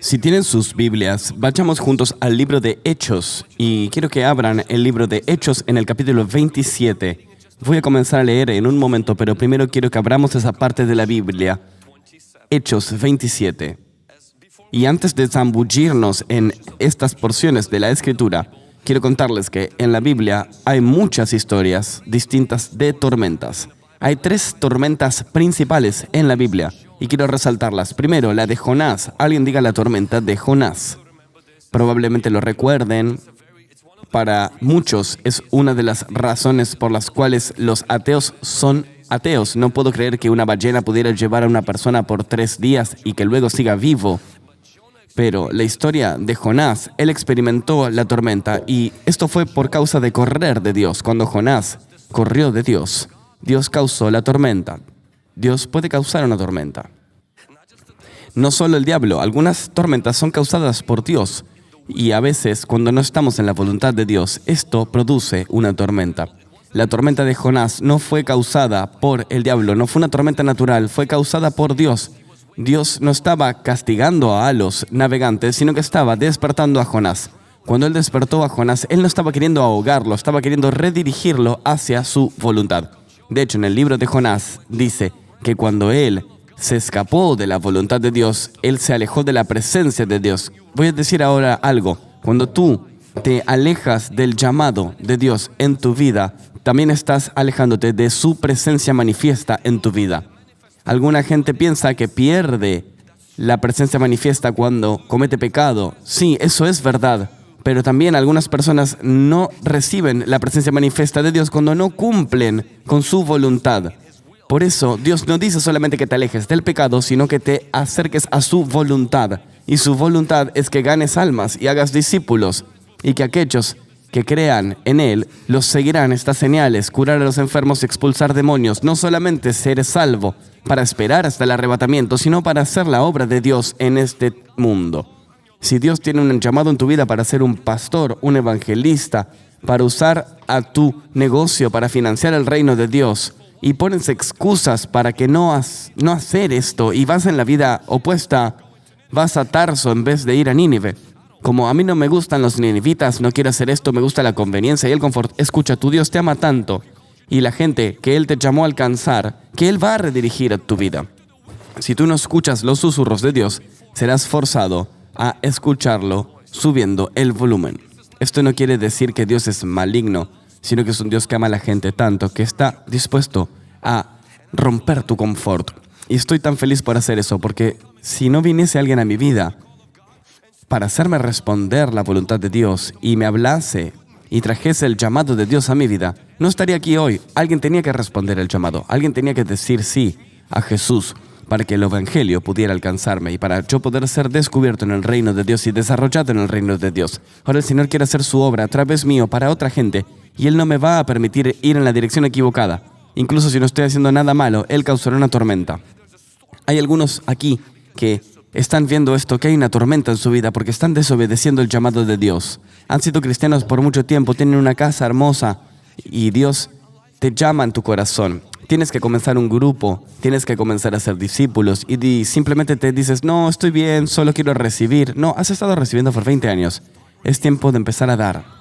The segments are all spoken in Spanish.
Si tienen sus Biblias, vayamos juntos al libro de Hechos y quiero que abran el libro de Hechos en el capítulo 27. Voy a comenzar a leer en un momento, pero primero quiero que abramos esa parte de la Biblia. Hechos 27. Y antes de zambullirnos en estas porciones de la Escritura, quiero contarles que en la Biblia hay muchas historias distintas de tormentas. Hay 3 tormentas principales en la Biblia y quiero resaltarlas. Primero, la de Jonás. Alguien diga la tormenta de Jonás. Probablemente lo recuerden. Para muchos es una de las razones por las cuales los ateos son ateos. No puedo creer que una ballena pudiera llevar a una persona por 3 días y que luego siga vivo. Pero la historia de Jonás, él experimentó la tormenta y esto fue por causa de correr de Dios. Cuando Jonás corrió de Dios, Dios causó la tormenta. Dios puede causar una tormenta. No solo el diablo, algunas tormentas son causadas por Dios. Y a veces, cuando no estamos en la voluntad de Dios, esto produce una tormenta. La tormenta de Jonás no fue causada por el diablo, no fue una tormenta natural, fue causada por Dios. Dios no estaba castigando a los navegantes, sino que estaba despertando a Jonás. Cuando Él despertó a Jonás, Él no estaba queriendo ahogarlo, estaba queriendo redirigirlo hacia su voluntad. De hecho, en el libro de Jonás dice que cuando él se escapó de la voluntad de Dios, él se alejó de la presencia de Dios. Voy a decir ahora algo. Cuando tú te alejas del llamado de Dios en tu vida, también estás alejándote de su presencia manifiesta en tu vida. Alguna gente piensa que pierde la presencia manifiesta cuando comete pecado. Sí, eso es verdad. Pero también algunas personas no reciben la presencia manifiesta de Dios cuando no cumplen con su voluntad. Por eso, Dios no dice solamente que te alejes del pecado, sino que te acerques a su voluntad. Y su voluntad es que ganes almas y hagas discípulos, y que aquellos que crean en Él los seguirán estas señales: curar a los enfermos y expulsar demonios. No solamente ser salvo para esperar hasta el arrebatamiento, sino para hacer la obra de Dios en este mundo. Si Dios tiene un llamado en tu vida para ser un pastor, un evangelista, para usar a tu negocio para financiar el reino de Dios, y pones excusas para que no hacer esto, y vas en la vida opuesta, vas a Tarso en vez de ir a Nínive. Como a mí no me gustan los ninivitas, no quiero hacer esto, me gusta la conveniencia y el confort. Escucha, tu Dios te ama tanto, y la gente que Él te llamó a alcanzar, que Él va a redirigir a tu vida. Si tú no escuchas los susurros de Dios, serás forzado a escucharlo subiendo el volumen. Esto no quiere decir que Dios es maligno, sino que es un Dios que ama a la gente tanto que está dispuesto a romper tu confort. Y estoy tan feliz por hacer eso, porque si no viniese alguien a mi vida para hacerme responder la voluntad de Dios y me hablase y trajese el llamado de Dios a mi vida, no estaría aquí hoy. Alguien tenía que responder el llamado, alguien tenía que decir sí a Jesús para que el evangelio pudiera alcanzarme y para yo poder ser descubierto en el reino de Dios y desarrollado en el reino de Dios. Ahora el Señor quiere hacer su obra a través mío para otra gente, y Él no me va a permitir ir en la dirección equivocada. Incluso si no estoy haciendo nada malo, Él causará una tormenta. Hay algunos aquí que están viendo esto, que hay una tormenta en su vida porque están desobedeciendo el llamado de Dios. Han sido cristianos por mucho tiempo, tienen una casa hermosa y Dios te llama en tu corazón. Tienes que comenzar un grupo, tienes que comenzar a ser discípulos y simplemente te dices, no, estoy bien, solo quiero recibir. No, has estado recibiendo por 20 años. Es tiempo de empezar a dar.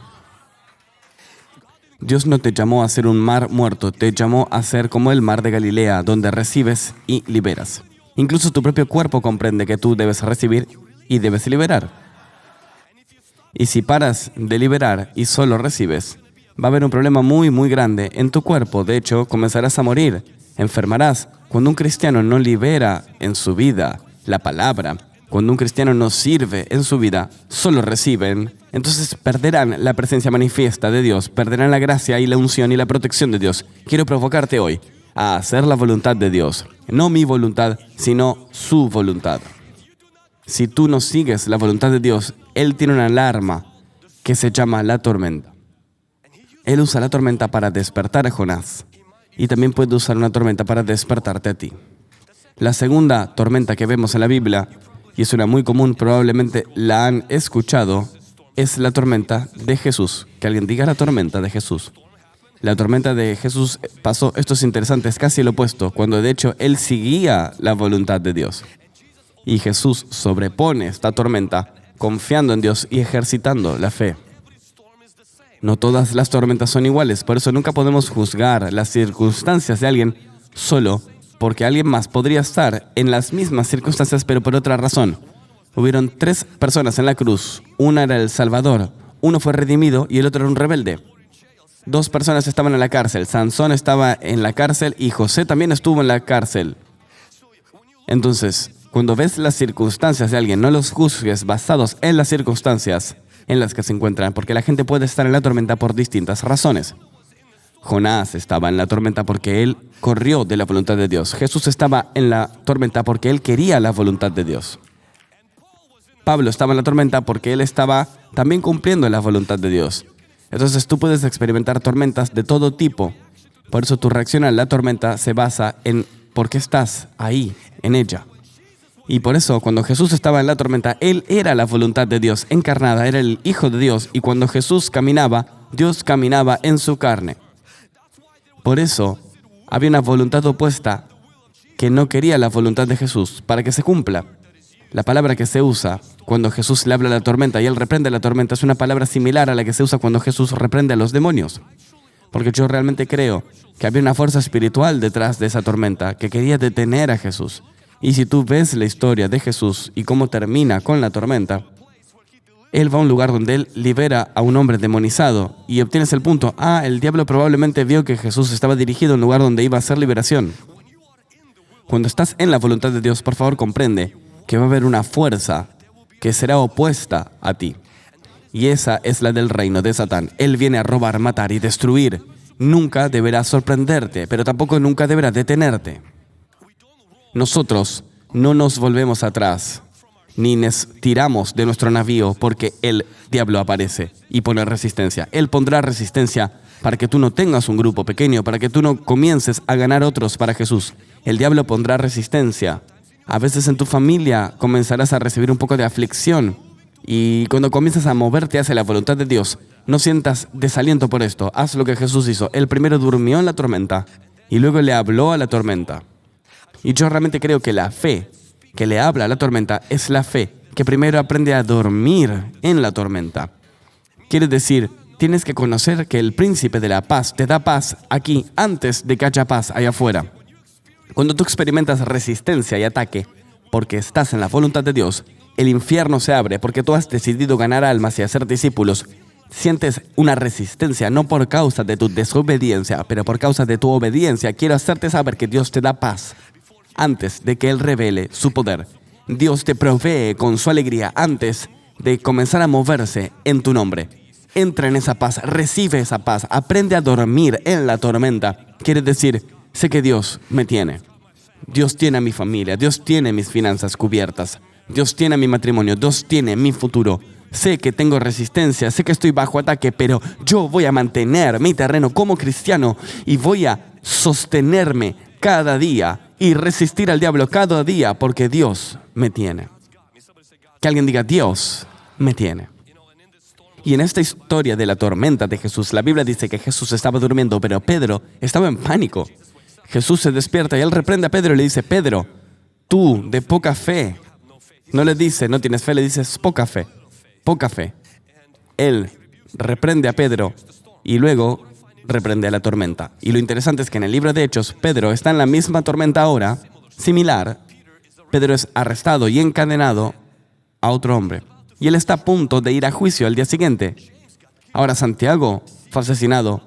Dios no te llamó a ser un mar muerto, te llamó a ser como el mar de Galilea, donde recibes y liberas. Incluso tu propio cuerpo comprende que tú debes recibir y debes liberar. Y si paras de liberar y solo recibes, va a haber un problema muy, muy grande en tu cuerpo. De hecho, comenzarás a morir, enfermarás. Cuando un cristiano no libera en su vida la palabra, cuando un cristiano no sirve en su vida, solo reciben, entonces perderán la presencia manifiesta de Dios, perderán la gracia y la unción y la protección de Dios. Quiero provocarte hoy a hacer la voluntad de Dios. No mi voluntad, sino su voluntad. Si tú no sigues la voluntad de Dios, Él tiene una alarma que se llama la tormenta. Él usa la tormenta para despertar a Jonás y también puede usar una tormenta para despertarte a ti. La segunda tormenta que vemos en la Biblia, y es una muy común, probablemente la han escuchado, es la tormenta de Jesús. Que alguien diga la tormenta de Jesús. La tormenta de Jesús pasó, esto es interesante, es casi lo opuesto, cuando de hecho Él seguía la voluntad de Dios. Y Jesús sobrepone esta tormenta confiando en Dios y ejercitando la fe. No todas las tormentas son iguales, por eso nunca podemos juzgar las circunstancias de alguien solo porque alguien más podría estar en las mismas circunstancias pero por otra razón. Hubieron 3 personas en la cruz. Una era el Salvador, uno fue redimido y el otro era un rebelde. 2 personas estaban en la cárcel. Sansón estaba en la cárcel y José también estuvo en la cárcel. Entonces, cuando ves las circunstancias de alguien, no los juzgues basados en las circunstancias en las que se encuentran, porque la gente puede estar en la tormenta por distintas razones. Jonás estaba en la tormenta porque él corrió de la voluntad de Dios. Jesús estaba en la tormenta porque él quería la voluntad de Dios. Pablo estaba en la tormenta porque él estaba también cumpliendo la voluntad de Dios. Entonces tú puedes experimentar tormentas de todo tipo. Por eso tu reacción a la tormenta se basa en por qué estás ahí, en ella. Y por eso cuando Jesús estaba en la tormenta, Él era la voluntad de Dios encarnada, era el Hijo de Dios. Y cuando Jesús caminaba, Dios caminaba en su carne. Por eso había una voluntad opuesta que no quería la voluntad de Jesús para que se cumpla. La palabra que se usa cuando Jesús le habla a la tormenta y Él reprende la tormenta es una palabra similar a la que se usa cuando Jesús reprende a los demonios. Porque yo realmente creo que había una fuerza espiritual detrás de esa tormenta que quería detener a Jesús. Y si tú ves la historia de Jesús y cómo termina con la tormenta, Él va a un lugar donde Él libera a un hombre demonizado y obtienes el punto. El diablo probablemente vio que Jesús estaba dirigido a un lugar donde iba a hacer liberación. Cuando estás en la voluntad de Dios, por favor, comprende que va a haber una fuerza que será opuesta a ti. Y esa es la del reino de Satán. Él viene a robar, matar y destruir. Nunca deberá sorprenderte, pero tampoco nunca deberá detenerte. Nosotros no nos volvemos atrás, ni nos tiramos de nuestro navío porque el diablo aparece y pone resistencia. Él pondrá resistencia para que tú no tengas un grupo pequeño, para que tú no comiences a ganar otros para Jesús. El diablo pondrá resistencia. A veces en tu familia comenzarás a recibir un poco de aflicción y cuando comienzas a moverte hacia la voluntad de Dios, no sientas desaliento por esto. Haz lo que Jesús hizo. Él primero durmió en la tormenta y luego le habló a la tormenta. Y yo realmente creo que la fe que le habla a la tormenta es la fe que primero aprende a dormir en la tormenta. Quiere decir, tienes que conocer que el príncipe de la paz te da paz aquí antes de que haya paz allá afuera. Cuando tú experimentas resistencia y ataque porque estás en la voluntad de Dios, el infierno se abre porque tú has decidido ganar almas y hacer discípulos. Sientes una resistencia, no por causa de tu desobediencia, pero por causa de tu obediencia. Quiero hacerte saber que Dios te da paz antes de que Él revele su poder. Dios te provee con su alegría antes de comenzar a moverse en tu nombre. Entra en esa paz, recibe esa paz, aprende a dormir en la tormenta. Quiere decir, sé que Dios me tiene. Dios tiene a mi familia, Dios tiene mis finanzas cubiertas, Dios tiene a mi matrimonio, Dios tiene mi futuro. Sé que tengo resistencia, sé que estoy bajo ataque, pero yo voy a mantener mi terreno como cristiano y voy a sostenerme cada día y resistir al diablo cada día porque Dios me tiene. Que alguien diga, Dios me tiene. Y en esta historia de la tormenta de Jesús, la Biblia dice que Jesús estaba durmiendo, pero Pedro estaba en pánico. Jesús se despierta y Él reprende a Pedro y le dice, Pedro, tú de poca fe. No le dice, no tienes fe, le dices poca fe. Poca fe. Él reprende a Pedro y luego reprende a la tormenta. Y lo interesante es que en el libro de Hechos, Pedro está en la misma tormenta ahora, similar. Pedro es arrestado y encadenado a otro hombre. Y él está a punto de ir a juicio al día siguiente. Ahora Santiago fue asesinado.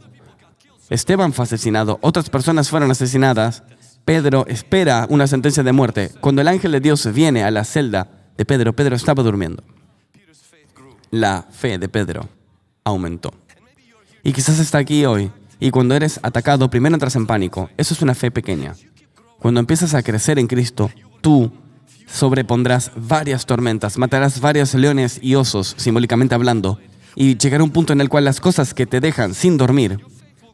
Esteban fue asesinado. Otras personas fueron asesinadas. Pedro espera una sentencia de muerte. Cuando el ángel de Dios viene a la celda de Pedro, Pedro estaba durmiendo. La fe de Pedro aumentó. Y quizás está aquí hoy, y cuando eres atacado, primero entras en pánico. Eso es una fe pequeña. Cuando empiezas a crecer en Cristo, tú sobrepondrás varias tormentas, matarás varios leones y osos, simbólicamente hablando, y llegará un punto en el cual las cosas que te dejan sin dormir,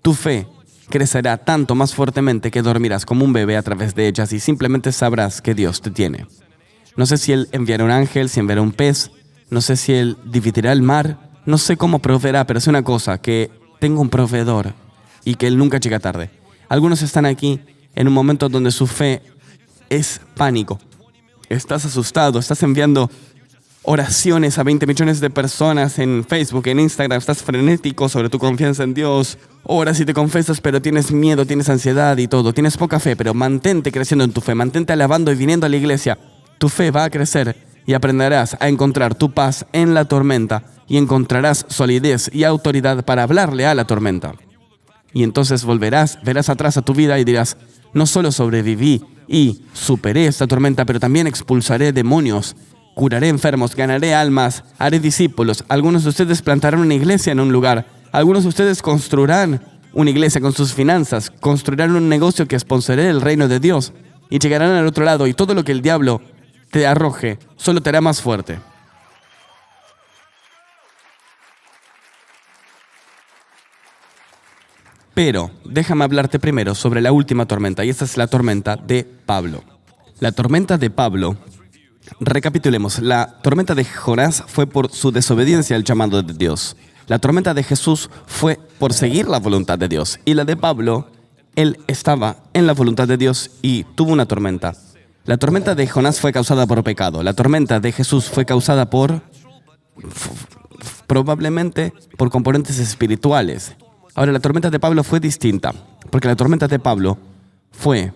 tu fe crecerá tanto más fuertemente que dormirás como un bebé a través de ellas y simplemente sabrás que Dios te tiene. No sé si Él enviará un ángel, si enviará un pez, no sé si Él dividirá el mar, no sé cómo proveerá, pero es una cosa, que tengo un proveedor y que Él nunca llega tarde. Algunos están aquí en un momento donde su fe es pánico. estás asustado, estás enviando oraciones a 20 millones de personas en Facebook, en Instagram, estás frenético sobre tu confianza en Dios, oras y te confesas, pero tienes miedo, tienes ansiedad y todo, tienes poca fe, pero mantente creciendo en tu fe, mantente alabando y viniendo a la iglesia. Tu fe va a crecer y aprenderás a encontrar tu paz en la tormenta y encontrarás solidez y autoridad para hablarle a la tormenta. Y entonces verás atrás a tu vida y dirás, no solo sobreviví y superé esta tormenta, pero también expulsaré demonios, curaré enfermos, ganaré almas, haré discípulos. Algunos de ustedes plantarán una iglesia en un lugar. Algunos de ustedes construirán una iglesia con sus finanzas, construirán un negocio que sponsoree el reino de Dios y llegarán al otro lado y todo lo que el diablo te arroje solo te hará más fuerte. Pero déjame hablarte primero sobre la última tormenta, y esta es la tormenta de Pablo. La tormenta de Pablo, recapitulemos, la tormenta de Jonás fue por su desobediencia al llamado de Dios. La tormenta de Jesús fue por seguir la voluntad de Dios. Y la de Pablo, él estaba en la voluntad de Dios y tuvo una tormenta. La tormenta de Jonás fue causada por pecado. La tormenta de Jesús fue causada probablemente por componentes espirituales. Ahora, la tormenta de Pablo fue distinta, porque la tormenta de Pablo fue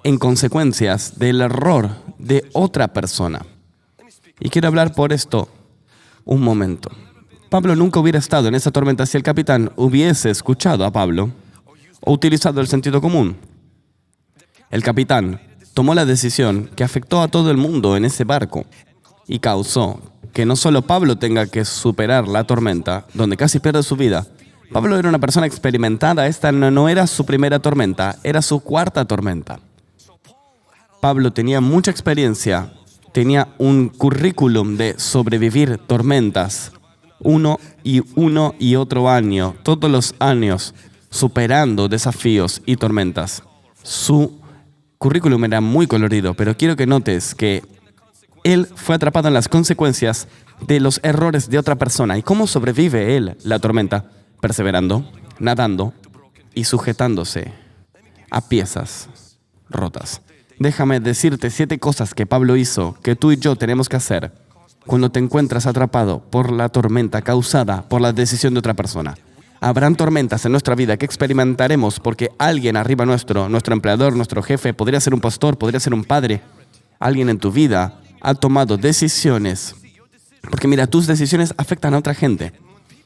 en consecuencias del error de otra persona. Y quiero hablar por esto un momento. Pablo nunca hubiera estado en esa tormenta si el capitán hubiese escuchado a Pablo o utilizado el sentido común. El capitán tomó la decisión que afectó a todo el mundo en ese barco y causó que no solo Pablo tenga que superar la tormenta, donde casi pierde su vida. Pablo era una persona experimentada, esta no era su primera tormenta, era su cuarta tormenta. Pablo tenía mucha experiencia, tenía un currículum de sobrevivir tormentas, uno y otro año, todos los años, superando desafíos y tormentas. Su currículum era muy colorido, pero quiero que notes que él fue atrapado en las consecuencias de los errores de otra persona. ¿Y cómo sobrevive él la tormenta? Perseverando, nadando y sujetándose a piezas rotas. Déjame decirte 7 cosas que Pablo hizo que tú y yo tenemos que hacer cuando te encuentras atrapado por la tormenta causada por la decisión de otra persona. Habrán tormentas en nuestra vida que experimentaremos porque alguien arriba nuestro empleador, nuestro jefe, podría ser un pastor, podría ser un padre. Alguien en tu vida ha tomado decisiones. Porque mira, tus decisiones afectan a otra gente.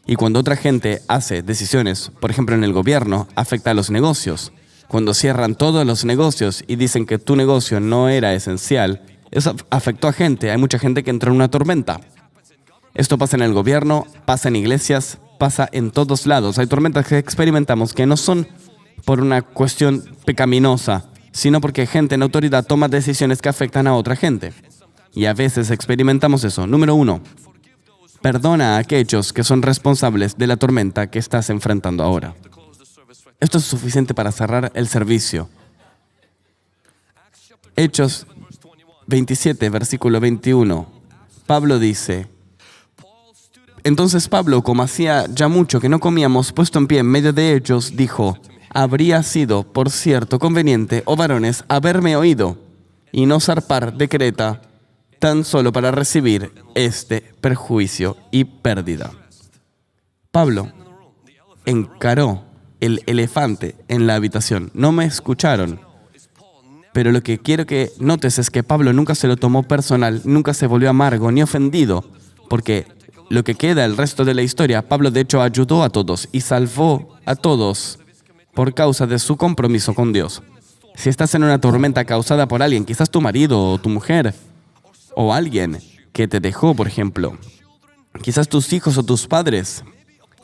Y cuando otra gente hace decisiones, por ejemplo en el gobierno, afecta a los negocios. Cuando cierran todos los negocios y dicen que tu negocio no era esencial, eso afectó a gente. Hay mucha gente que entró en una tormenta. Esto pasa en el gobierno, pasa en iglesias, pasa en todos lados. Hay tormentas que experimentamos que no son por una cuestión pecaminosa, sino porque gente en autoridad toma decisiones que afectan a otra gente. Y a veces experimentamos eso. Número 1. Perdona a aquellos que son responsables de la tormenta que estás enfrentando ahora. Esto es suficiente para cerrar el servicio. Hechos 27, versículo 21. Pablo dice, entonces Pablo, como hacía ya mucho que no comíamos, puesto en pie en medio de ellos, dijo, habría sido, por cierto, conveniente, oh varones, haberme oído y no zarpar de Creta, tan solo para recibir este perjuicio y pérdida. Pablo encaró el elefante en la habitación. No me escucharon. Pero lo que quiero que notes es que Pablo nunca se lo tomó personal, nunca se volvió amargo ni ofendido, porque lo que queda el resto de la historia, Pablo de hecho ayudó a todos y salvó a todos por causa de su compromiso con Dios. Si estás en una tormenta causada por alguien, quizás tu marido o tu mujer, o alguien que te dejó, por ejemplo, quizás tus hijos o tus padres,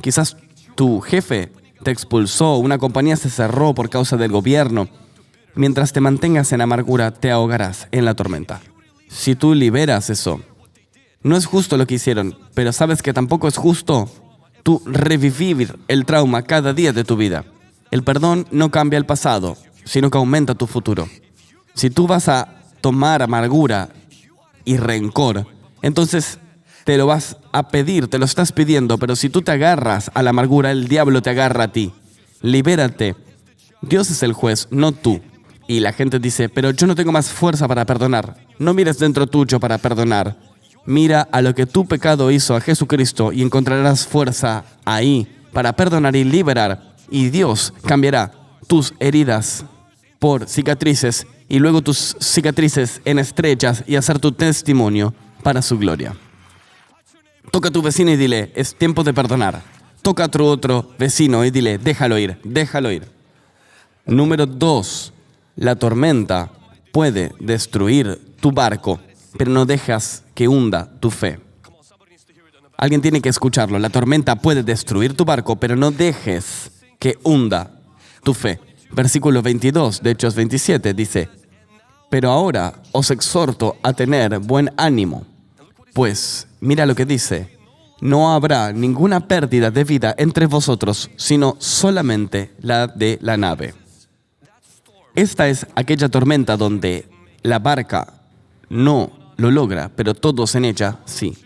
quizás tu jefe te expulsó, una compañía se cerró por causa del gobierno. Mientras te mantengas en amargura, te ahogarás en la tormenta. Si tú liberas eso, no es justo lo que hicieron, pero sabes que tampoco es justo tú revivir el trauma cada día de tu vida. El perdón no cambia el pasado, sino que aumenta tu futuro. Si tú vas a tomar amargura y rencor, entonces te lo vas a pedir, te lo estás pidiendo, pero si tú te agarras a la amargura, el diablo te agarra a ti. Libérate. Dios es el juez, no tú. Y la gente dice, pero yo no tengo más fuerza para perdonar. No mires dentro tuyo para perdonar. Mira a lo que tu pecado hizo a Jesucristo y encontrarás fuerza ahí para perdonar y liberar. Y Dios cambiará tus heridas por cicatrices y luego tus cicatrices en estrellas y hacer tu testimonio para su gloria. Toca a tu vecino y dile, es tiempo de perdonar. Toca a tu otro vecino y dile, déjalo ir, déjalo ir. Número 2, la tormenta puede destruir tu barco, pero no dejas que hunda tu fe. Alguien tiene que escucharlo. La tormenta puede destruir tu barco, pero no dejes que hunda tu fe. Versículo 22 de Hechos 27 dice, pero ahora os exhorto a tener buen ánimo, pues mira lo que dice, no habrá ninguna pérdida de vida entre vosotros, sino solamente la de la nave. Esta es aquella tormenta donde la barca no lo logra, pero todos en ella sí.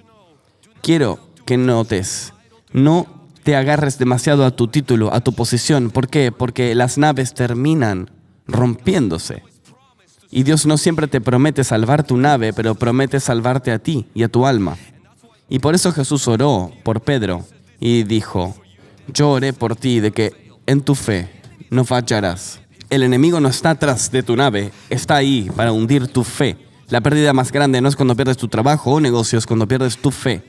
Quiero que notes, no te agarres demasiado a tu título, a tu posición. ¿Por qué? Porque las naves terminan rompiéndose. Y Dios no siempre te promete salvar tu nave, pero promete salvarte a ti y a tu alma. Y por eso Jesús oró por Pedro y dijo, yo oré por ti de que en tu fe no fallarás. El enemigo no está atrás de tu nave, está ahí para hundir tu fe. La pérdida más grande no es cuando pierdes tu trabajo o negocios, cuando pierdes tu fe.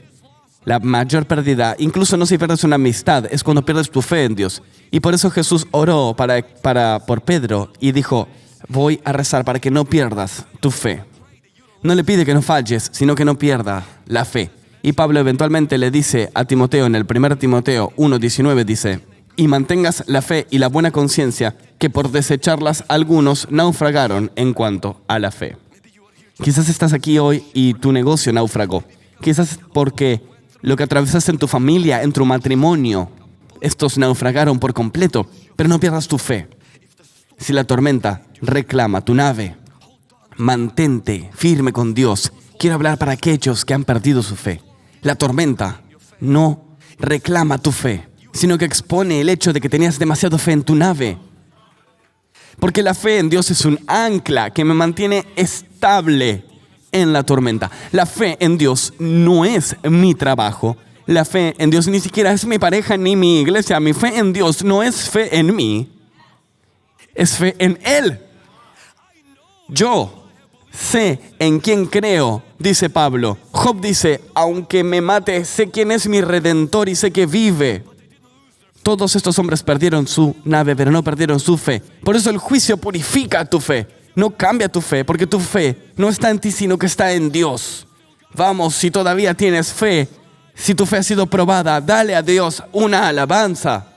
La mayor pérdida, incluso no si pierdes una amistad, es cuando pierdes tu fe en Dios. Y por eso Jesús oró por Pedro y dijo, voy a rezar para que no pierdas tu fe. No le pide que no falles, sino que no pierda la fe. Y Pablo eventualmente le dice a Timoteo en el 1 Timoteo 1:19, dice, y mantengas la fe y la buena conciencia, que por desecharlas algunos naufragaron en cuanto a la fe. Quizás estás aquí hoy y tu negocio naufragó. Quizás porque lo que atravesaste en tu familia, en tu matrimonio, estos naufragaron por completo, pero no pierdas tu fe. Si la tormenta reclama tu nave, mantente firme con Dios. Quiero hablar para aquellos que han perdido su fe. La tormenta no reclama tu fe, sino que expone el hecho de que tenías demasiada fe en tu nave. Porque la fe en Dios es un ancla que me mantiene estable en la tormenta. La fe en Dios no es mi trabajo. La fe en Dios ni siquiera es mi pareja ni mi iglesia. Mi fe en Dios no es fe en mí. Es fe en Él. Yo sé en quién creo, dice Pablo. Job dice, aunque me mate, sé quién es mi redentor y sé que vive. Todos estos hombres perdieron su nave, pero no perdieron su fe. Por eso el juicio purifica tu fe. No cambia tu fe, porque tu fe no está en ti, sino que está en Dios. Vamos, si todavía tienes fe, si tu fe ha sido probada, dale a Dios una alabanza.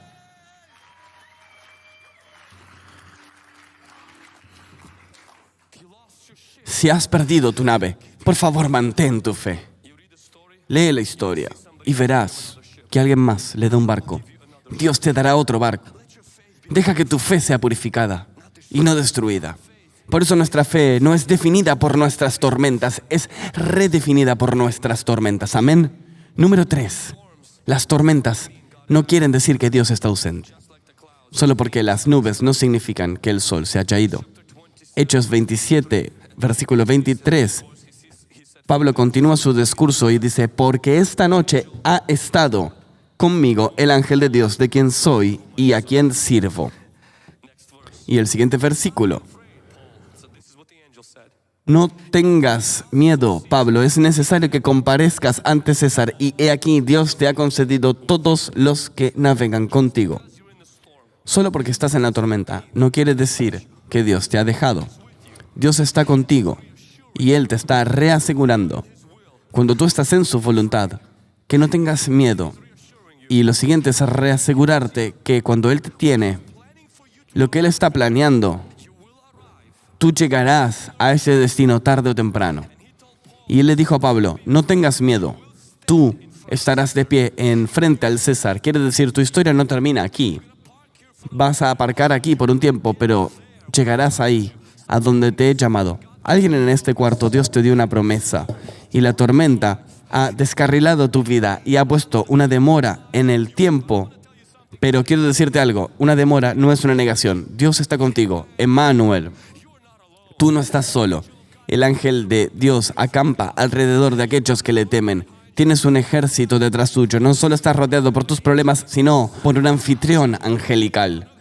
Si has perdido tu nave, por favor mantén tu fe. Lee la historia y verás que alguien más le da un barco. Dios te dará otro barco. Deja que tu fe sea purificada y no destruida. Por eso nuestra fe no es definida por nuestras tormentas, es redefinida por nuestras tormentas. Amén. Número 3. Las tormentas no quieren decir que Dios está ausente. Solo porque las nubes no significan que el sol se haya ido. Hechos 27, versículo 23. Pablo continúa su discurso y dice, porque esta noche ha estado conmigo el ángel de Dios, de quien soy y a quien sirvo. Y el siguiente versículo. No tengas miedo, Pablo, es necesario que comparezcas ante César, y he aquí Dios te ha concedido todos los que navegan contigo. Solo porque estás en la tormenta, no quiere decir que Dios te ha dejado. Dios está contigo, y Él te está reasegurando, cuando tú estás en su voluntad, que no tengas miedo. Y lo siguiente es reasegurarte que cuando Él te tiene, lo que Él está planeando, tú llegarás a ese destino tarde o temprano. Y Él le dijo a Pablo, no tengas miedo, tú estarás de pie en frente al César. Quiere decir, tu historia no termina aquí. Vas a aparcar aquí por un tiempo, pero llegarás ahí, a donde te he llamado. Alguien en este cuarto, Dios te dio una promesa, y la tormenta ha descarrilado tu vida y ha puesto una demora en el tiempo. Pero quiero decirte algo, una demora no es una negación. Dios está contigo, Emmanuel. Tú no estás solo. El ángel de Dios acampa alrededor de aquellos que le temen. Tienes un ejército detrás tuyo. No solo estás rodeado por tus problemas, sino por un anfitrión angelical.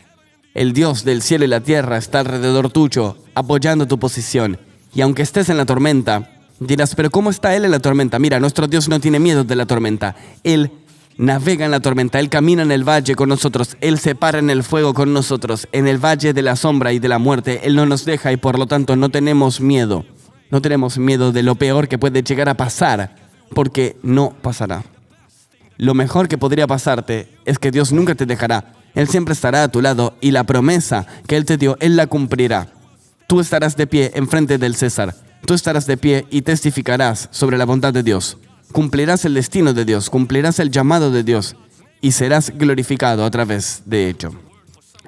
El Dios del cielo y la tierra está alrededor tuyo, apoyando tu posición. Y aunque estés en la tormenta, dirás, ¿pero cómo está Él en la tormenta? Mira, nuestro Dios no tiene miedo de la tormenta. Él navega en la tormenta, Él camina en el valle con nosotros, Él se para en el fuego con nosotros, en el valle de la sombra y de la muerte. Él no nos deja y por lo tanto no tenemos miedo. No tenemos miedo de lo peor que puede llegar a pasar, porque no pasará. Lo mejor que podría pasarte es que Dios nunca te dejará. Él siempre estará a tu lado y la promesa que Él te dio, Él la cumplirá. Tú estarás de pie enfrente del César. Tú estarás de pie y testificarás sobre la bondad de Dios. Cumplirás el destino de Dios, cumplirás el llamado de Dios y serás glorificado a través de ello.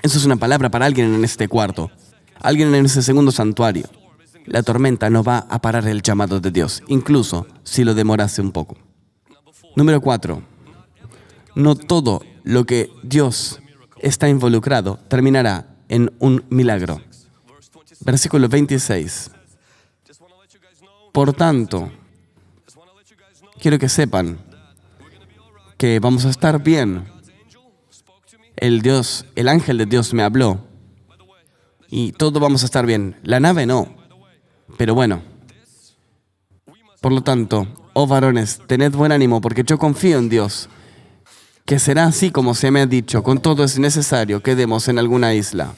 Eso es una palabra para alguien en este cuarto, alguien en ese segundo santuario. La tormenta no va a parar el llamado de Dios, incluso si lo demorase un poco. Número 4. No todo lo que Dios está involucrado terminará en un milagro. Versículo 26. Por tanto, quiero que sepan que vamos a estar bien. El ángel de Dios me habló y todo vamos a estar bien. La nave no, pero bueno. Por lo tanto, oh varones, tened buen ánimo porque yo confío en Dios, que será así como se me ha dicho. Con todo es necesario que demos en alguna isla.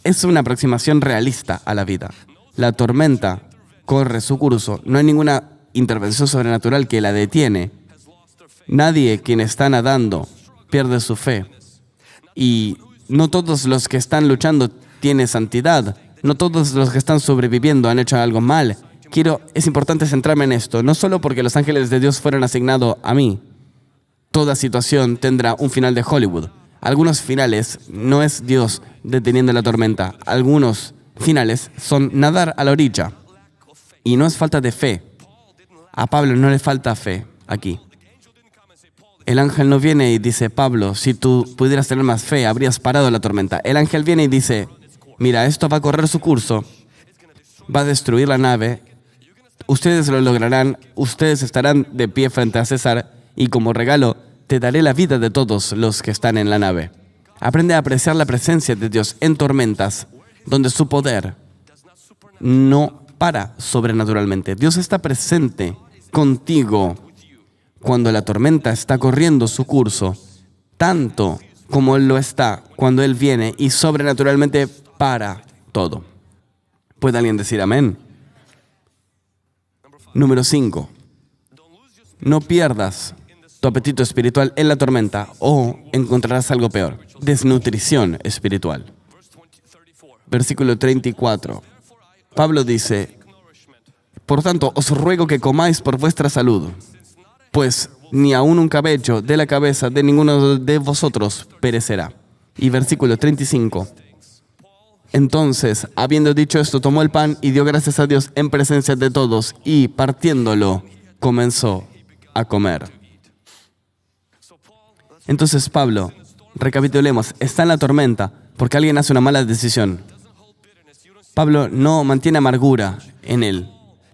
Es una aproximación realista a la vida. La tormenta corre su curso. No hay ninguna intervención sobrenatural que la detiene. Nadie quien está nadando pierde su fe. Y no todos los que están luchando tienen santidad. No todos los que están sobreviviendo han hecho algo mal. Es importante centrarme en esto, no solo porque los ángeles de Dios fueron asignados a mí. Toda situación tendrá un final de Hollywood. Algunos finales no es Dios deteniendo la tormenta. Algunos finales son nadar a la orilla. Y no es falta de fe. A Pablo no le falta fe aquí. El ángel no viene y dice, Pablo, si tú pudieras tener más fe, habrías parado la tormenta. El ángel viene y dice, mira, esto va a correr su curso, va a destruir la nave, ustedes lo lograrán, ustedes estarán de pie frente a César y como regalo te daré la vida de todos los que están en la nave. Aprende a apreciar la presencia de Dios en tormentas, donde su poder no para sobrenaturalmente. Dios está presente contigo cuando la tormenta está corriendo su curso, tanto como Él lo está cuando Él viene y sobrenaturalmente para todo. ¿Puede alguien decir amén? Número 5. No pierdas tu apetito espiritual en la tormenta o encontrarás algo peor. Desnutrición espiritual. Versículo 34. Pablo dice, por tanto, os ruego que comáis por vuestra salud, pues ni aun un cabello de la cabeza de ninguno de vosotros perecerá. Y versículo 35. Entonces, habiendo dicho esto, tomó el pan y dio gracias a Dios en presencia de todos y partiéndolo, comenzó a comer. Entonces Pablo, recapitulemos, está en la tormenta porque alguien hace una mala decisión. Pablo no mantiene amargura en él.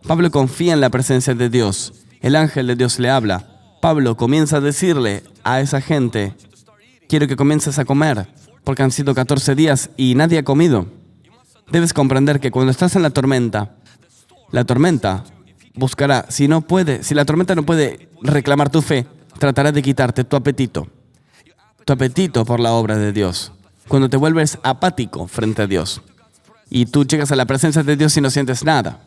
Pablo confía en la presencia de Dios. El ángel de Dios le habla. Pablo comienza a decirle a esa gente, quiero que comiences a comer, porque han sido 14 días y nadie ha comido. Debes comprender que cuando estás en la tormenta buscará, si la tormenta no puede reclamar tu fe, tratará de quitarte tu apetito por la obra de Dios. Cuando te vuelves apático frente a Dios y tú llegas a la presencia de Dios y no sientes nada.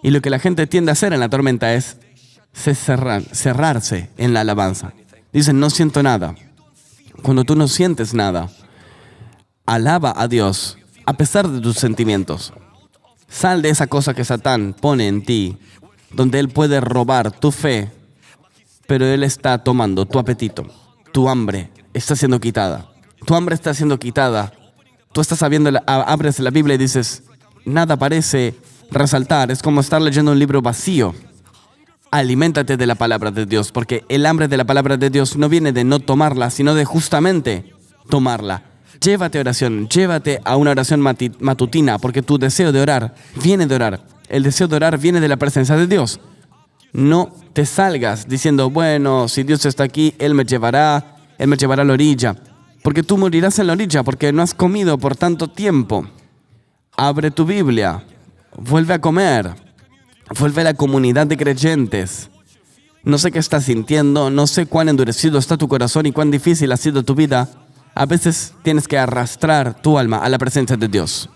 Y lo que la gente tiende a hacer en la tormenta es cerrarse en la alabanza. Dicen, no siento nada. Cuando tú no sientes nada, alaba a Dios a pesar de tus sentimientos. Sal de esa cosa que Satán pone en ti, donde él puede robar tu fe, pero él está tomando tu apetito. Tu hambre está siendo quitada. Tu hambre está siendo quitada. Tú estás abres la Biblia y dices, nada parece resaltar. Es como estar leyendo un libro vacío. Aliméntate de la palabra de Dios, porque el hambre de la palabra de Dios no viene de no tomarla, sino de justamente tomarla. Llévate oración, llévate a una oración matutina, porque tu deseo de orar viene de orar. El deseo de orar viene de la presencia de Dios. No te salgas diciendo, bueno, si Dios está aquí, Él me llevará a la orilla. Porque tú morirás en la orilla, porque no has comido por tanto tiempo. Abre tu Biblia, vuelve a comer, vuelve a la comunidad de creyentes. No sé qué estás sintiendo, no sé cuán endurecido está tu corazón y cuán difícil ha sido tu vida. A veces tienes que arrastrar tu alma a la presencia de Dios.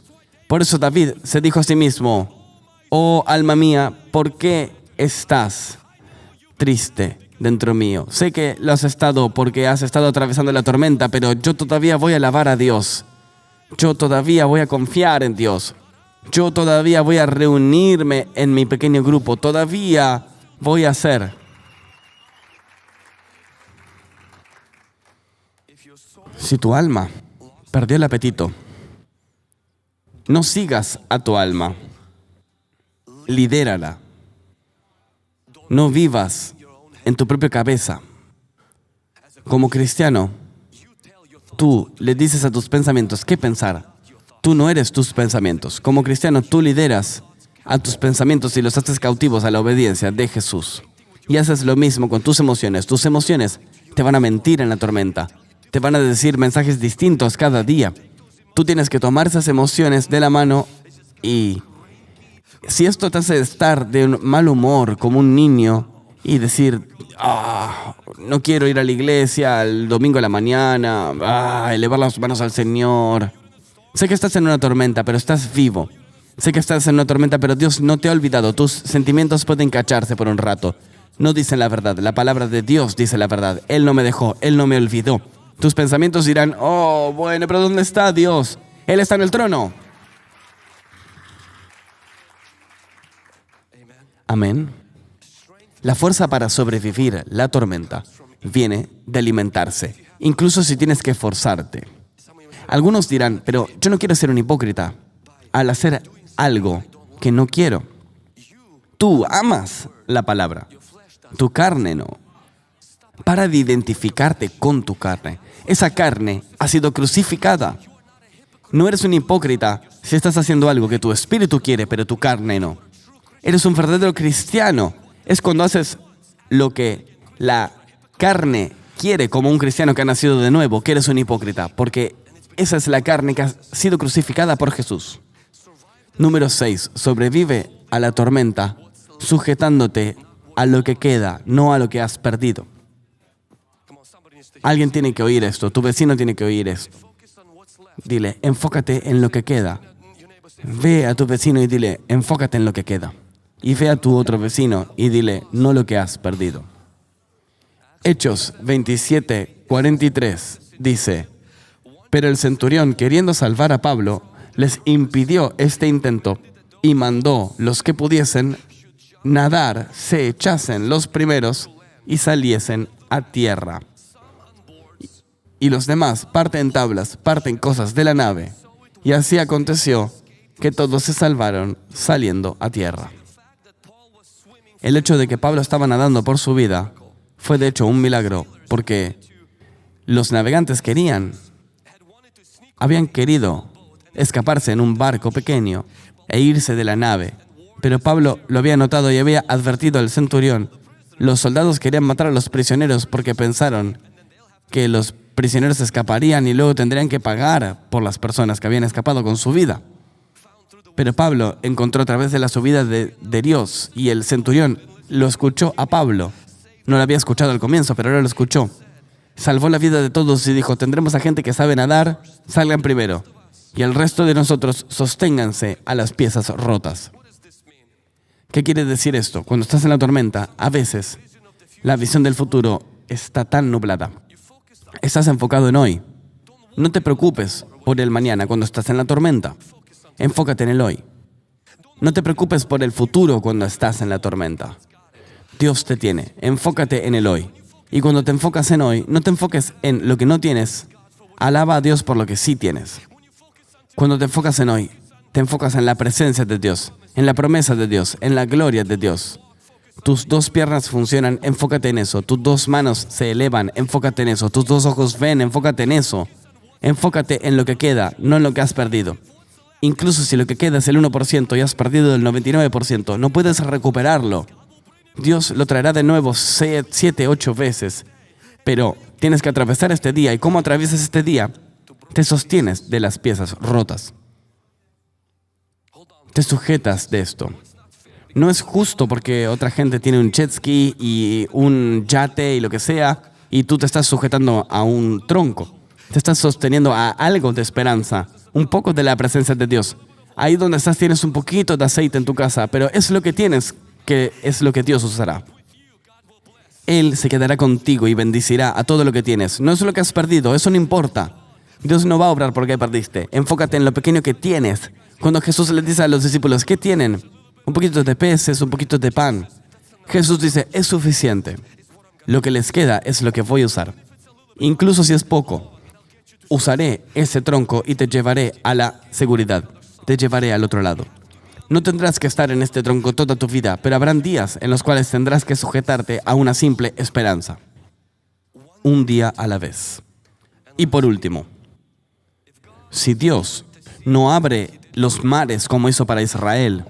Por eso David se dijo a sí mismo, oh alma mía, ¿por qué estás triste dentro mío? Sé que lo has estado porque has estado atravesando la tormenta, pero yo todavía voy a alabar a Dios. Yo todavía voy a confiar en Dios. Yo todavía voy a reunirme en mi pequeño grupo. Todavía voy a hacer. Si tu alma perdió el apetito, no sigas a tu alma. Lidérala. No vivas en tu propia cabeza. Como cristiano, tú le dices a tus pensamientos qué pensar. Tú no eres tus pensamientos. Como cristiano, tú lideras a tus pensamientos y los haces cautivos a la obediencia de Jesús. Y haces lo mismo con tus emociones. Tus emociones te van a mentir en la tormenta. Te van a decir mensajes distintos cada día. Tú tienes que tomar esas emociones de la mano y si esto te hace estar de un mal humor como un niño y decir, no quiero ir a la iglesia el domingo a la mañana, elevar las manos al Señor. Sé que estás en una tormenta, pero estás vivo. Sé que estás en una tormenta, pero Dios no te ha olvidado. Tus sentimientos pueden cacharse por un rato. No dicen la verdad. La palabra de Dios dice la verdad. Él no me dejó, Él no me olvidó. Tus pensamientos dirán, bueno, pero ¿dónde está Dios? Él está en el trono. Amén. La fuerza para sobrevivir la tormenta viene de alimentarse, incluso si tienes que forzarte. Algunos dirán, pero yo no quiero ser un hipócrita al hacer algo que no quiero. Tú amas la palabra, tu carne no. Para de identificarte con tu carne. Esa carne ha sido crucificada. No eres un hipócrita si estás haciendo algo que tu espíritu quiere, pero tu carne no. Eres un verdadero cristiano. Es cuando haces lo que la carne quiere, como un cristiano que ha nacido de nuevo, que eres un hipócrita, porque esa es la carne que ha sido crucificada por Jesús. Número 6. Sobrevive a la tormenta sujetándote a lo que queda, no a lo que has perdido. Alguien tiene que oír esto, tu vecino tiene que oír esto. Dile, enfócate en lo que queda. Ve a tu vecino y dile, enfócate en lo que queda. Y ve a tu otro vecino y dile, no lo que has perdido. Hechos 27:43 dice, pero el centurión, queriendo salvar a Pablo, les impidió este intento y mandó los que pudiesen nadar, se echasen los primeros y saliesen a tierra. Y los demás parten tablas, parten cosas de la nave. Y así aconteció que todos se salvaron saliendo a tierra. El hecho de que Pablo estaba nadando por su vida fue de hecho un milagro, porque los navegantes habían querido escaparse en un barco pequeño e irse de la nave. Pero Pablo lo había notado y había advertido al centurión. Los soldados querían matar a los prisioneros porque pensaron que los prisioneros escaparían y luego tendrían que pagar por las personas que habían escapado con su vida. Pero Pablo encontró a través de la subida de Dios y el centurión lo escuchó a Pablo. No lo había escuchado al comienzo, pero ahora lo escuchó. Salvó la vida de todos y dijo, tendremos a gente que sabe nadar, salgan primero. Y el resto de nosotros sosténganse a las piezas rotas. ¿Qué quiere decir esto? Cuando estás en la tormenta, a veces la visión del futuro está tan nublada. Estás enfocado en hoy. No te preocupes por el mañana cuando estás en la tormenta. Enfócate en el hoy. No te preocupes por el futuro cuando estás en la tormenta. Dios te tiene. Enfócate en el hoy. Y cuando te enfocas en hoy, no te enfoques en lo que no tienes. Alaba a Dios por lo que sí tienes. Cuando te enfocas en hoy, te enfocas en la presencia de Dios, en la promesa de Dios, en la gloria de Dios. Tus dos piernas funcionan, enfócate en eso. Tus dos manos se elevan, enfócate en eso. Tus dos ojos ven, enfócate en eso. Enfócate en lo que queda, no en lo que has perdido. Incluso si lo que queda es el 1% y has perdido el 99%, no puedes recuperarlo. Dios lo traerá de nuevo 7, 8 veces. Pero tienes que atravesar este día. ¿Y cómo atraviesas este día? Te sostienes de las piezas rotas. Te sujetas de esto. No es justo porque otra gente tiene un jet ski y un yate y lo que sea, y tú te estás sujetando a un tronco. Te estás sosteniendo a algo de esperanza, un poco de la presencia de Dios. Ahí donde estás tienes un poquito de aceite en tu casa, pero es lo que tienes, que es lo que Dios usará. Él se quedará contigo y bendecirá a todo lo que tienes. No es lo que has perdido, eso no importa. Dios no va a obrar porque perdiste. Enfócate en lo pequeño que tienes. Cuando Jesús le dice a los discípulos, ¿qué tienen? Un poquito de peces, un poquito de pan. Jesús dice, es suficiente. Lo que les queda es lo que voy a usar. Incluso si es poco, usaré ese tronco y te llevaré a la seguridad. Te llevaré al otro lado. No tendrás que estar en este tronco toda tu vida, pero habrán días en los cuales tendrás que sujetarte a una simple esperanza. Un día a la vez. Y por último, si Dios no abre los mares como hizo para Israel,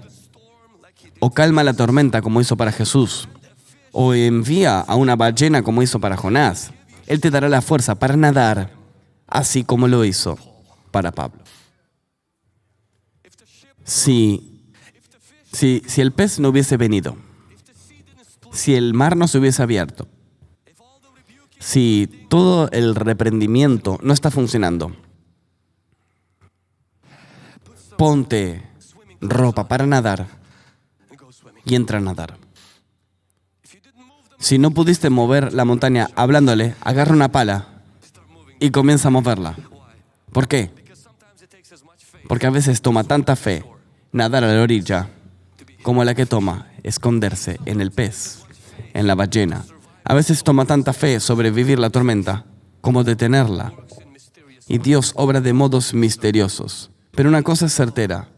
o calma la tormenta como hizo para Jesús, o envía a una ballena como hizo para Jonás, Él te dará la fuerza para nadar, así como lo hizo para Pablo. Si el pez no hubiese venido, si el mar no se hubiese abierto, si todo el reprendimiento no está funcionando, ponte ropa para nadar y entra a nadar. Si no pudiste mover la montaña hablándole, agarra una pala y comienza a moverla. ¿Por qué? Porque a veces toma tanta fe nadar a la orilla como la que toma esconderse en el pez, en la ballena. A veces toma tanta fe sobrevivir la tormenta como detenerla. Y Dios obra de modos misteriosos. Pero una cosa es certera,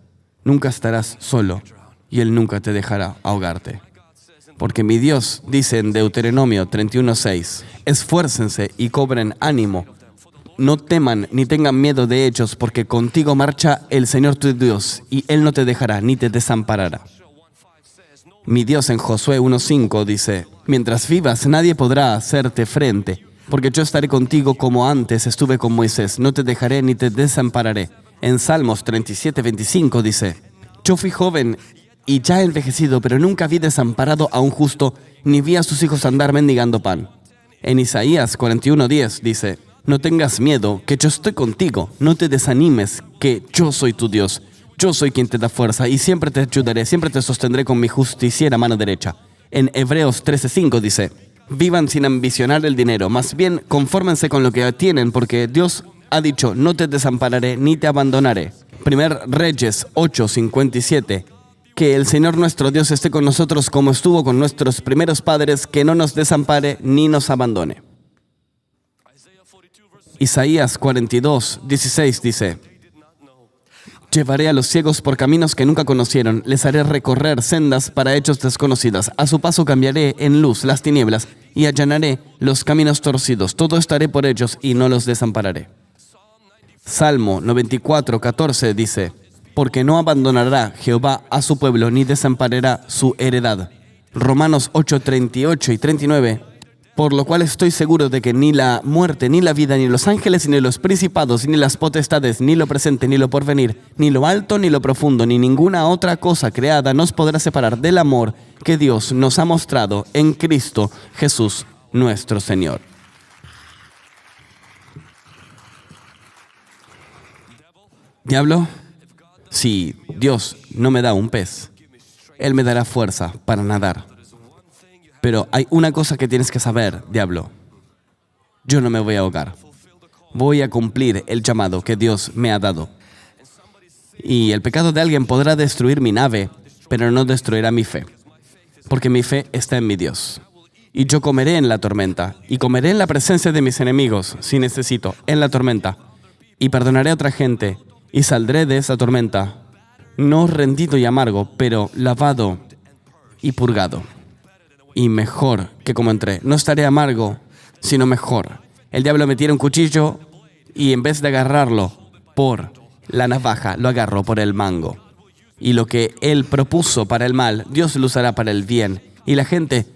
nunca estarás solo y Él nunca te dejará ahogarte. Porque mi Dios dice en Deuteronomio 31:6, esfuércense y cobren ánimo. No teman ni tengan miedo de ellos, porque contigo marcha el Señor tu Dios, y Él no te dejará ni te desamparará. Mi Dios en Josué 1:5 dice, mientras vivas nadie podrá hacerte frente, porque yo estaré contigo como antes estuve con Moisés, no te dejaré ni te desampararé. En Salmos 37:25 dice, yo fui joven y ya envejecido, pero nunca vi desamparado a un justo, ni vi a sus hijos andar mendigando pan. En Isaías 41:10 dice, no tengas miedo, que yo estoy contigo, no te desanimes, que yo soy tu Dios. Yo soy quien te da fuerza y siempre te ayudaré, siempre te sostendré con mi justiciera mano derecha. En Hebreos 13:5 dice, vivan sin ambicionar el dinero, más bien confórmense con lo que tienen, porque Dios ha dicho, no te desampararé ni te abandonaré. Primer Reyes 8:57, que el Señor nuestro Dios esté con nosotros como estuvo con nuestros primeros padres, que no nos desampare ni nos abandone. Isaías 42:16 dice, llevaré a los ciegos por caminos que nunca conocieron, les haré recorrer sendas para ellos desconocidas. A su paso cambiaré en luz las tinieblas y allanaré los caminos torcidos. Todo estaré por ellos y no los desampararé. Salmo 94:14 dice, porque no abandonará Jehová a su pueblo ni desamparará su heredad. Romanos 8:38 y 39, por lo cual estoy seguro de que ni la muerte, ni la vida, ni los ángeles, ni los principados, ni las potestades, ni lo presente, ni lo porvenir, ni lo alto, ni lo profundo, ni ninguna otra cosa creada nos podrá separar del amor que Dios nos ha mostrado en Cristo Jesús nuestro Señor. Diablo, si Dios no me da un pez, Él me dará fuerza para nadar. Pero hay una cosa que tienes que saber, diablo. Yo no me voy a ahogar. Voy a cumplir el llamado que Dios me ha dado. Y el pecado de alguien podrá destruir mi nave, pero no destruirá mi fe. Porque mi fe está en mi Dios. Y yo comeré en la tormenta, y comeré en la presencia de mis enemigos, si necesito, en la tormenta. Y perdonaré a otra gente, y saldré de esa tormenta, no rendido y amargo, pero lavado y purgado. Y mejor que como entré. No estaré amargo, sino mejor. El diablo me tira un cuchillo y en vez de agarrarlo por la navaja, lo agarró por el mango. Y lo que Él propuso para el mal, Dios lo usará para el bien. Y la gente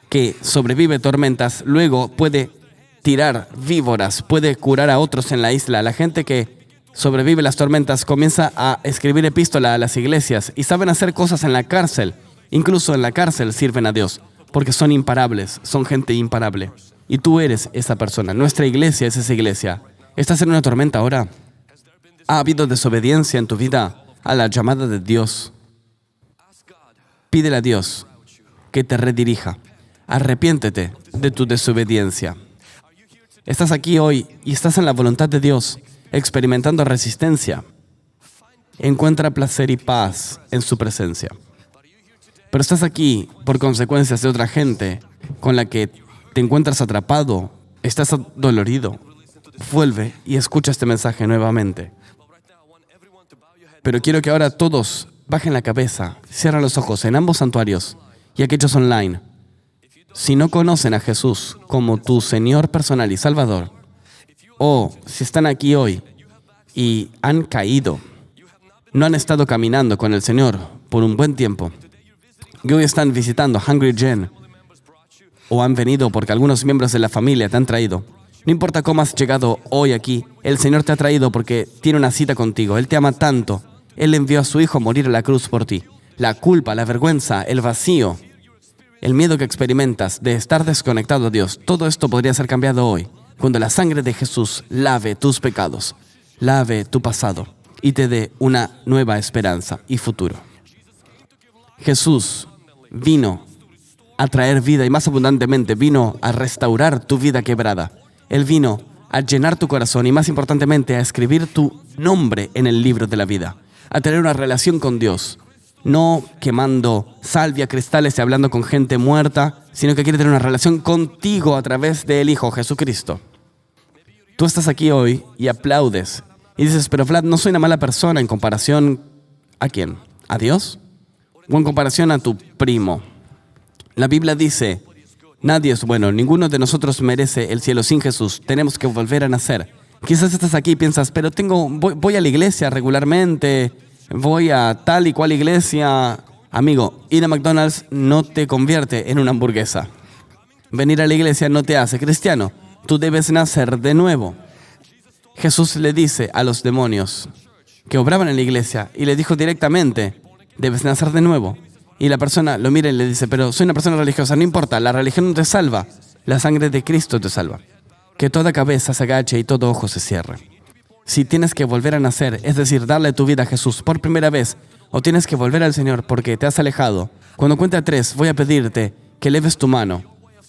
que sobrevive tormentas, luego puede tirar víboras, puede curar a otros en la isla. La gente que sobrevive las tormentas comienza a escribir epístola a las iglesias y saben hacer cosas en la cárcel. Incluso en la cárcel sirven a Dios, porque son imparables, son gente imparable. Y tú eres esa persona. Nuestra iglesia es esa iglesia. ¿Estás en una tormenta ahora? ¿Ha habido desobediencia en tu vida a la llamada de Dios? Pídele a Dios que te redirija. Arrepiéntete de tu desobediencia. Estás aquí hoy y estás en la voluntad de Dios, experimentando resistencia. Encuentra placer y paz en su presencia. Pero estás aquí por consecuencias de otra gente con la que te encuentras atrapado, estás dolorido. Vuelve y escucha este mensaje nuevamente. Pero quiero que ahora todos bajen la cabeza, cierren los ojos en ambos santuarios y aquellos online. Si no conocen a Jesús como tu Señor personal y Salvador, o si están aquí hoy y han caído, no han estado caminando con el Señor por un buen tiempo, y hoy están visitando Hungry Gen, o han venido porque algunos miembros de la familia te han traído, no importa cómo has llegado hoy aquí, el Señor te ha traído porque tiene una cita contigo. Él te ama tanto. Él envió a su Hijo a morir en la cruz por ti. La culpa, la vergüenza, el vacío, el miedo que experimentas de estar desconectado a Dios, todo esto podría ser cambiado hoy, cuando la sangre de Jesús lave tus pecados, lave tu pasado y te dé una nueva esperanza y futuro. Jesús vino a traer vida y más abundantemente vino a restaurar tu vida quebrada. Él vino a llenar tu corazón y más importantemente a escribir tu nombre en el libro de la vida, a tener una relación con Dios, no quemando salvia, cristales y hablando con gente muerta, sino que quiere tener una relación contigo a través del Hijo Jesucristo. Tú estás aquí hoy y aplaudes y dices, pero Vlad, no soy una mala persona en comparación ¿a quién? ¿A Dios? ¿O en comparación a tu primo? La Biblia dice, nadie es bueno, ninguno de nosotros merece el cielo sin Jesús. Tenemos que volver a nacer. Quizás estás aquí y piensas, pero voy a la iglesia regularmente, voy a tal y cual iglesia. Amigo, ir a McDonald's no te convierte en una hamburguesa. Venir a la iglesia no te hace cristiano. Tú debes nacer de nuevo. Jesús le dice a los demonios que obraban en la iglesia y le dijo directamente, debes nacer de nuevo. Y la persona lo mira y le dice, pero soy una persona religiosa, no importa, la religión no te salva, la sangre de Cristo te salva. Que toda cabeza se agache y todo ojo se cierre. Si tienes que volver a nacer, es decir, darle tu vida a Jesús por primera vez, o tienes que volver al Señor porque te has alejado, cuando cuente a 3, voy a pedirte que leves tu mano.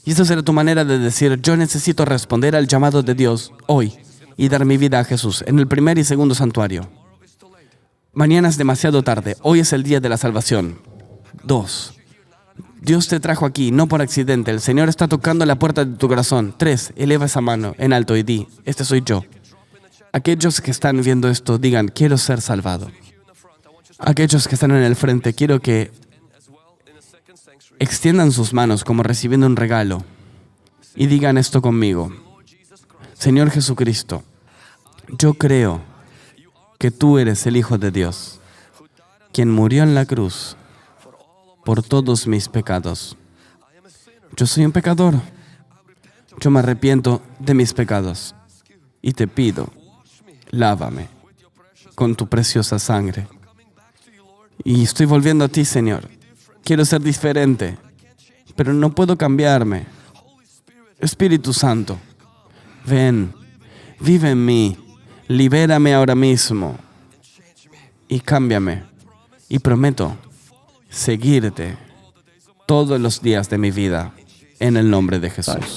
Y esa será tu manera de decir, yo necesito responder al llamado de Dios hoy y dar mi vida a Jesús en el primer y segundo santuario. Mañana es demasiado tarde, hoy es el día de la salvación. 2. Dios te trajo aquí, no por accidente. El Señor está tocando la puerta de tu corazón. 3. Eleva esa mano en alto y di, este soy yo. Aquellos que están viendo esto, digan, quiero ser salvado. Aquellos que están en el frente, quiero que extiendan sus manos como recibiendo un regalo y digan esto conmigo. Señor Jesucristo, yo creo que tú eres el Hijo de Dios, quien murió en la cruz por todos mis pecados. Yo soy un pecador. Yo me arrepiento de mis pecados y te pido, lávame con tu preciosa sangre. Y estoy volviendo a ti, Señor. Quiero ser diferente, pero no puedo cambiarme. Espíritu Santo, ven, vive en mí, libérame ahora mismo y cámbiame. Y prometo seguirte todos los días de mi vida en el nombre de Jesús.